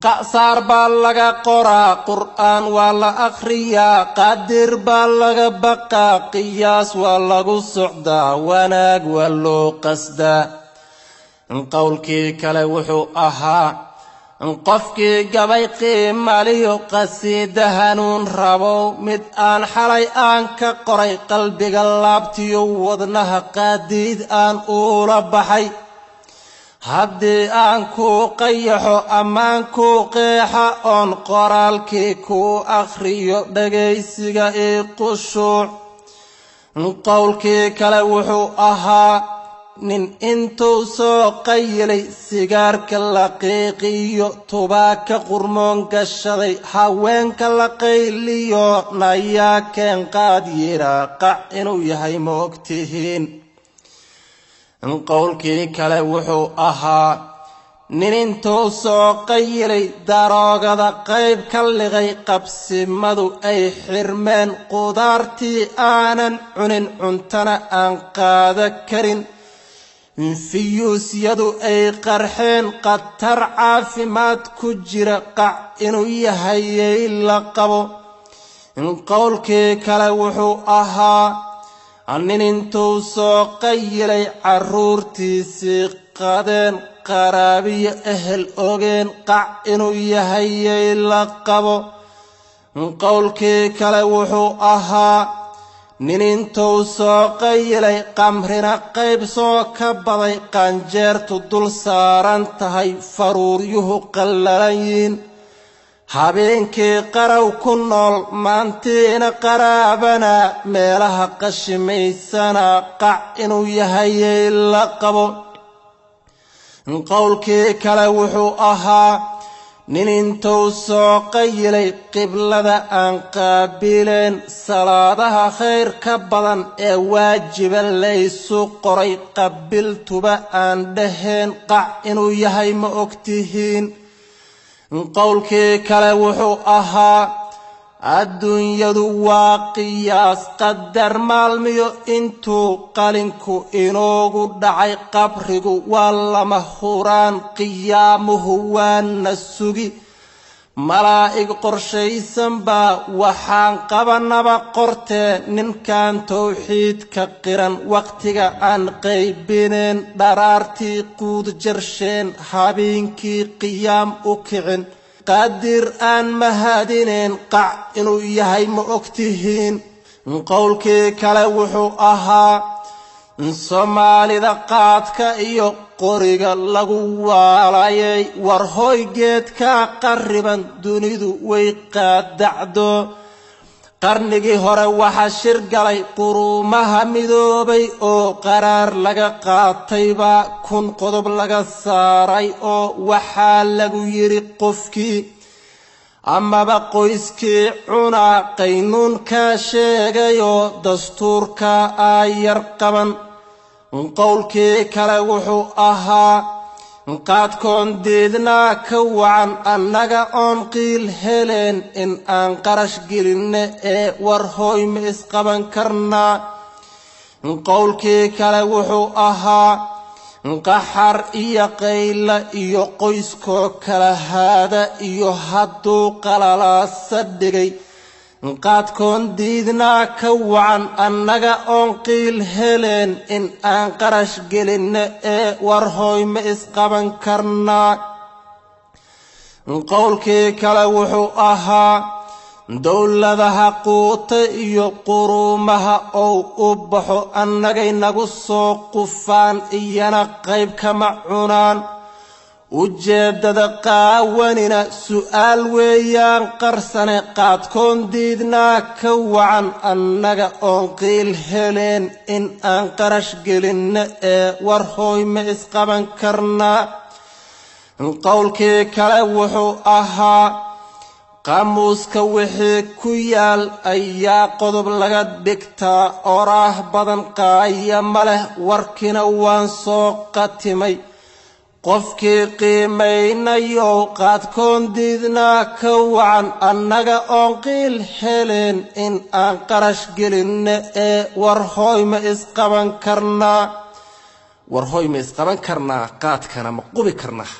قصار بالغا قرا قرآن ولا أخريا قادر بالغا بقى قياس ولا صعدا وناق ولا قصدا قولكي كلوحو أها قفكي قبيقي ماليو قصيد هنون ربو مد آن حالي آن كقري قلبي قلابتيو وضنها قاديد آن أولا بحي haddii aan ku qayaxo ammaan ku qeexa oon qoraalkii ku akhriyo dhagaysiga ee qushuuc qowlkii kale wuxuu ahaa nin intuu soo qayilay sigaarka la qiiqiyo tubaaka qurmoon gashaday haweenka la qayliyo nayaa keen qaad yiraa qac inuu yahay ma ogtihiin qowlkii kale wuxuu ahaa nin intuu soo qayilay daroogada qayb ka liqay qabsimadu ay xirmeen qudaartii aanan cunin cuntana aan qaada karin fiyuusyadu ay qarxeen khatar caafimaad ku jira qac inuu yahayay la qabo qowlkii kale wuxuu ahaa nin intuu soo qayilay carruurtiisii qadeen qaraabiyo ehel ogeen qac inuu yahayay la qabo qowlkii kale wuxuu ahaa nin intuu soo qayilay qamrina qayb soo ka baday qanjeertu dul saaran tahay faruuryuhu qallalanyiin habeenkii qaraw ku nool maantiina qaraabana meelaha qashimaysana qac inuu yahayay la qabo qowlkii kale wuxuu ahaa nin intuu soo qayilay qiblada aan qaabileen salaadaha khayr ka badan ee waajiba laysu qoray qabiltuba aan dhaheen qac inuu yahay ma ogtihiin qowlkii kale wuxuu ahaa adduunyadu waa qiyaas qadar maalmiyo intuu qalinku inoogu dhacay qabrigu waa lama huraan qiyaamuhu waana sugi malaa'ig qorshaysan baa waxaan qabanaba qortee ninkan tawxiidka qiran waqtiga aan qaybineen dharaartii quud jarsheen habeenkii qiyaam u kicin qaadir aan mahadineen qac inuu yahay ma ogtihiin qowlkii kale wuxuu ahaa soomaalida qaadka iyo qoriga lagu waalayay war hoy geedka qariban dunidu way qaadacdo qarnigii hore waxa shir galay quruumaha midoobay oo qaraar laga qaatayba kun qodob laga saaray oo waxaa lagu yiri qofkii amaba qoyskii cunaa qaynuunka sheegayoo dastuurka ayar qaban qowlkii kale wuxuu ahaa qaadkoon diidnaa ka wacan annaga oon qiil heleen in aan qarash gelinne ee war hooy ma isqaban karnaa qowlkii kale wuxuu ahaa qaxar iyo qayla iyo qoyskoo kala haada iyo hadduu qalalaasa dhigay qaadkoon diidnaa ka wacan annaga oon qiil heleen in aan qarash gelinne ee war hooy ma isqaban karnaa qowlkii kale wuxuu ahaa dowladaha quuta iyo quruumaha ou u baxo annagay nagu soo qufaan iyana qayb kama cunaan ujeeddada qaawanina su'aal weeyaan qarsane qaadkoon diidnaa ka wacan annaga oon qiil heleen in aan qarash gelinne ee war hooy ma isqaban karnaa qowlkii kale wuxuu ahaa qaamuuska wixii ku yaal ayaa qodob laga dhigtaa oraah badan qaaya ma leh warkina waan soo qatimay qofkii qiimaynayo qaadkoon diidnaa ka wacan annaga oon qiil heleen in aan qarash gelinne ee war hooy ma isqaban karnaa qaadkana ma qubi karnaa